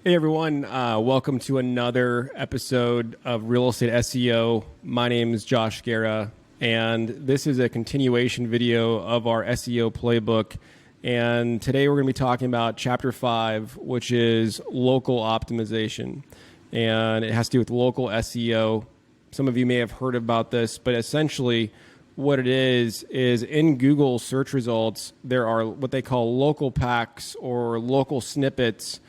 Hey everyone, welcome to another episode of Real Estate SEO. My name is Josh Guerra, and this is a continuation video of our SEO playbook. And today we're going to be talking about Chapter 5, which is local optimization. And it has to do with local SEO. Some of you may have heard about this, but essentially what it is in Google search results, there are what they call local packs or local snippets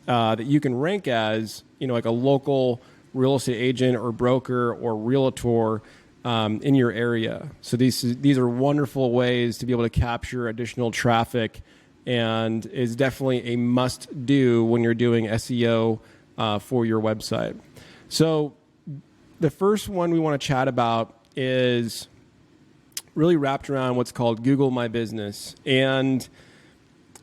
that you can rank as, like a local real estate agent or broker or realtor in your area. So these are wonderful ways to be able to capture additional traffic, and is definitely a must do when you're doing SEO for your website. So the first one we want to chat about is really wrapped around what's called Google My Business. And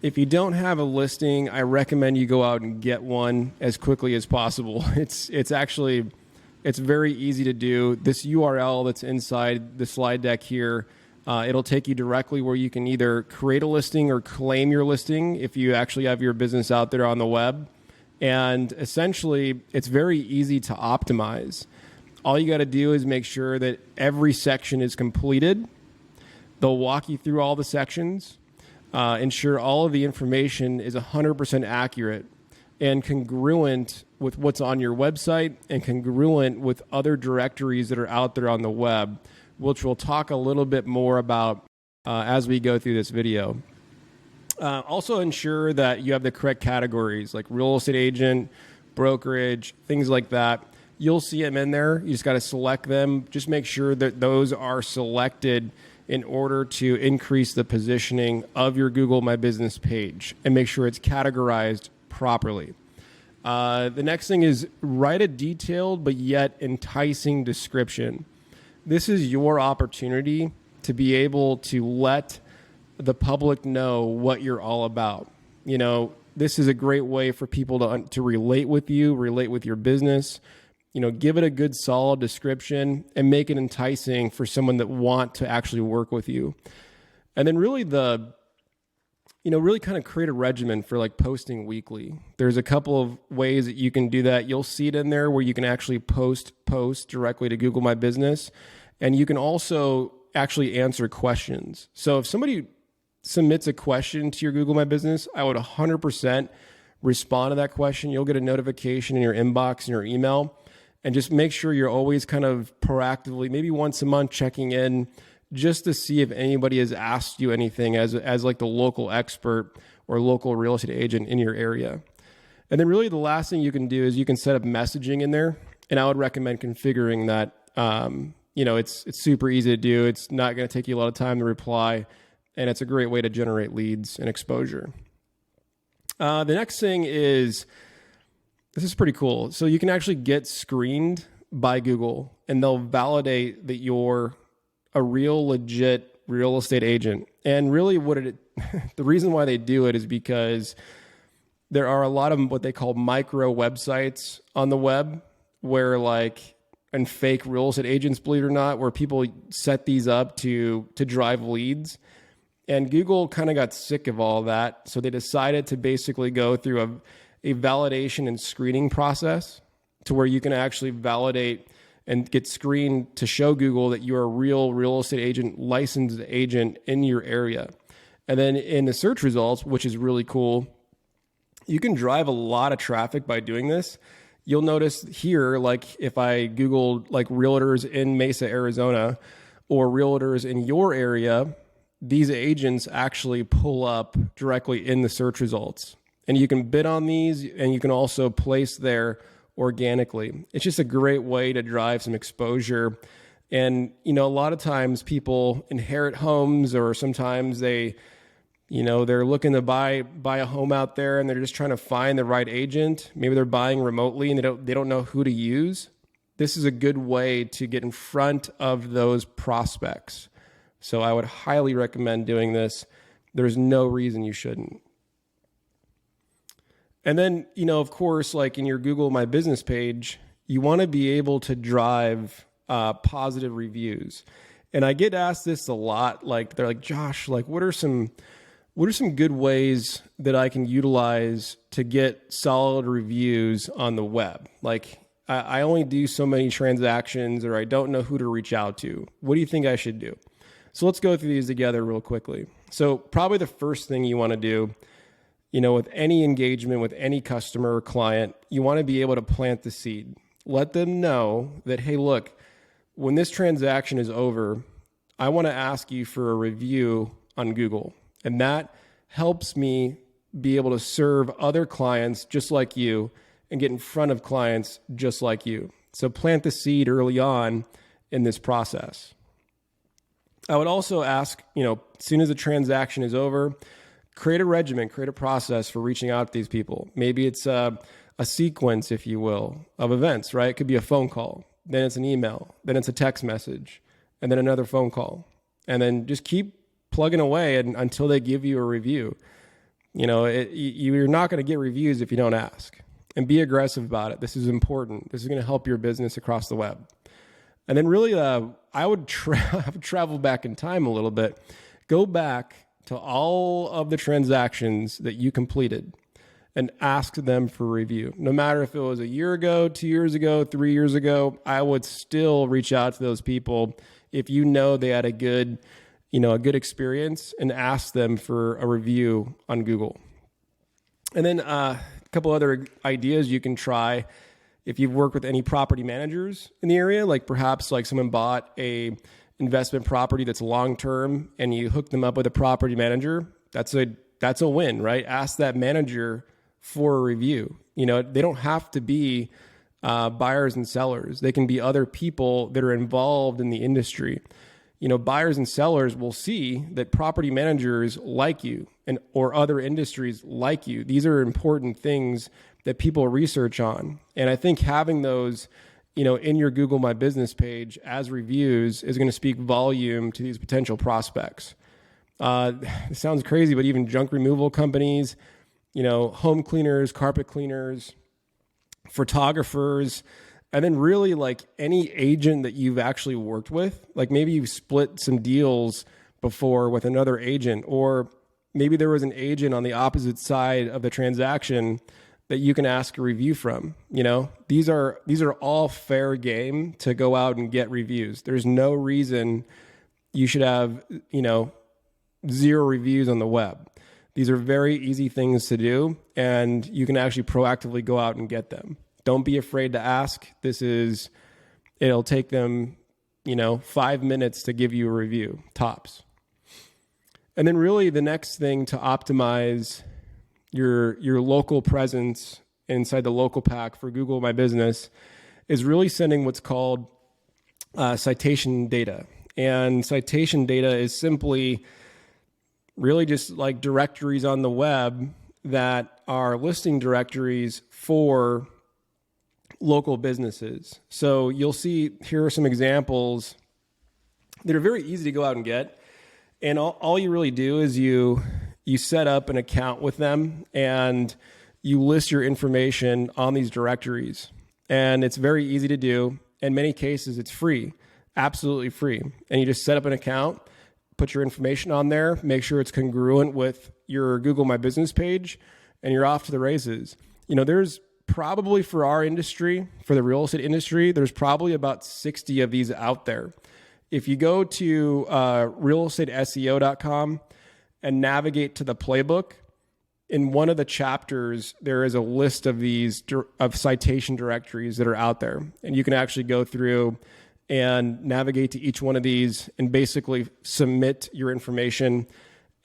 if you don't have a listing, I recommend you go out and get one as quickly as possible. It's very easy to do. This URL that's inside the slide deck here, it'll take you directly where you can either create a listing or claim your listing if you actually have your business out there on the web. And essentially, it's very easy to optimize. All you got to do is make sure that every section is completed. They'll walk you through all the sections. Ensure all of the information is 100% accurate and congruent with what's on your website and congruent with other directories that are out there on the web, which we'll talk a little bit more about as we go through this video. Also ensure that you have the correct categories like real estate agent, brokerage, things like that. You'll see them in there. You just got to select them. Just make sure that those are selected in order to increase the positioning of your Google My Business page and make sure it's categorized properly. The next thing is write a detailed but yet enticing description. This is your opportunity to be able to let the public know what you're all about. This is a great way for people to relate with you, relate with your business. Give it a good solid description and make it enticing for someone that want to actually work with you. And then really really kind of create a regimen for like posting weekly. There's a couple of ways that you can do that. You'll see it in there where you can actually post directly to Google My Business. And you can also actually answer questions. So if somebody submits a question to your Google My Business, I would 100% respond to that question. You'll get a notification in your inbox and your email. And just make sure you're always kind of proactively, maybe once a month, checking in just to see if anybody has asked you anything as like the local expert or local real estate agent in your area. And then really the last thing you can do is you can set up messaging in there. And I would recommend configuring that. It's super easy to do. It's not going to take you a lot of time to reply. And it's a great way to generate leads and exposure. The next thing is, this is pretty cool. So you can actually get screened by Google and they'll validate that you're a real legit real estate agent. And really the reason why they do it is because there are a lot of what they call micro websites on the web where and fake real estate agents, believe it or not, where people set these up to drive leads. And Google kind of got sick of all that. So they decided to basically go through a validation and screening process to where you can actually validate and get screened to show Google that you're a real estate agent, licensed agent in your area. And then in the search results, which is really cool, you can drive a lot of traffic by doing this. You'll notice here, if I Googled realtors in Mesa, Arizona, or realtors in your area, these agents actually pull up directly in the search results. And you can bid on these, and you can also place there organically. It's just a great way to drive some exposure. And, a lot of times people inherit homes, or sometimes they're looking to buy a home out there and they're just trying to find the right agent. Maybe they're buying remotely and they don't know who to use. This is a good way to get in front of those prospects. So I would highly recommend doing this. There's no reason you shouldn't. And then, of course, in your Google My Business page, you want to be able to drive positive reviews. And I get asked this a lot. They're like, Josh, what are some what are some good ways that I can utilize to get solid reviews on the web? Like, I only do so many transactions, or I don't know who to reach out to. What do you think I should do? So let's go through these together real quickly. So probably the first thing you want to do, with any engagement with any customer or client, you want to be able to plant the seed. Let them know that, hey, look, when this transaction is over, I want to ask you for a review on Google. And that helps me be able to serve other clients just like you and get in front of clients just like you. So plant the seed early on in this process. I would also ask, as soon as the transaction is over, create a regimen, create a process for reaching out to these people. Maybe it's a sequence, if you will, of events, right? It could be a phone call, then it's an email, then it's a text message, and then another phone call. And then just keep plugging away until they give you a review. You're not going to get reviews if you don't ask. And be aggressive about it. This is important. This is going to help your business across the web. And then really, I would travel back in time a little bit. Go back to all of the transactions that you completed and ask them for review. No matter if it was a year ago, 2 years ago, 3 years ago, I would still reach out to those people if you know they had a good experience, and ask them for a review on Google. And then a couple other ideas you can try if you've worked with any property managers in the area, like perhaps like someone bought a investment property that's long-term and you hook them up with a property manager. That's a win, right? Ask that manager for a review. They don't have to be buyers and sellers. They can be other people that are involved in the industry. Buyers and sellers will see that property managers like you or other industries like you. These are important things that people research on. And I think having those, in your Google My Business page as reviews is going to speak volume to these potential prospects. It sounds crazy, but even junk removal companies, home cleaners, carpet cleaners, photographers, and then really like any agent that you've actually worked with, like maybe you've split some deals before with another agent, or maybe there was an agent on the opposite side of the transaction that you can ask a review from. These are all fair game to go out and get reviews. There's no reason you should have, 0 reviews on the web. These are very easy things to do, and you can actually proactively go out and get them. Don't be afraid to ask. It'll take them, 5 minutes to give you a review, tops. And then really the next thing to optimize your local presence inside the local pack for Google My Business is really sending what's called citation data. And citation data is simply really just like directories on the web that are listing directories for local businesses. So you'll see here are some examples that are very easy to go out and get. And all you really do is you set up an account with them and you list your information on these directories. And it's very easy to do. In many cases, it's free, absolutely free. And you just set up an account, put your information on there, make sure it's congruent with your Google My Business page, and you're off to the races. There's probably for our industry, for the real estate industry, there's probably about 60 of these out there. If you go to realestateSEO.com and navigate to the Playbook, in one of the chapters, there is a list of these of citation directories that are out there. And you can actually go through and navigate to each one of these and basically submit your information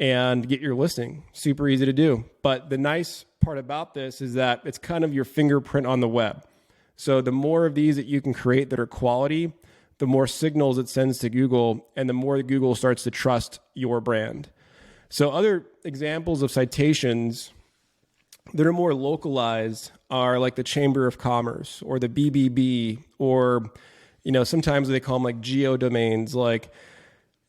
and get your listing. Super easy to do. But the nice part about this is that it's kind of your fingerprint on the web. So the more of these that you can create that are quality, the more signals it sends to Google, and the more Google starts to trust your brand. So other examples of citations that are more localized are like the Chamber of Commerce or the BBB, or sometimes they call them like geodomains. Like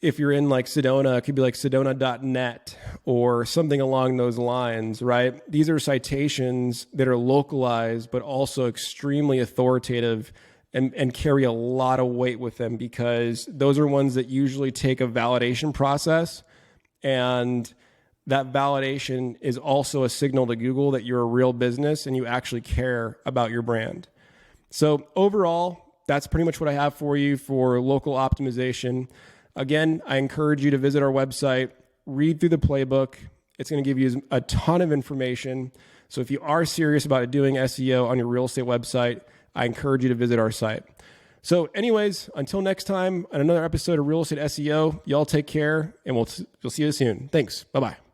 if you're in like Sedona, it could be like sedona.net or something along those lines, right? These are citations that are localized, but also extremely authoritative and carry a lot of weight with them, because those are ones that usually take a validation process and that validation is also a signal to Google that you're a real business and you actually care about your brand. So overall, that's pretty much what I have for you for local optimization. Again, I encourage you to visit our website, read through the playbook. It's going to give you a ton of information. So if you are serious about doing SEO on your real estate website, I encourage you to visit our site. So anyways, until next time on another episode of Real Estate SEO, y'all take care and we'll see you soon. Thanks. Bye-bye.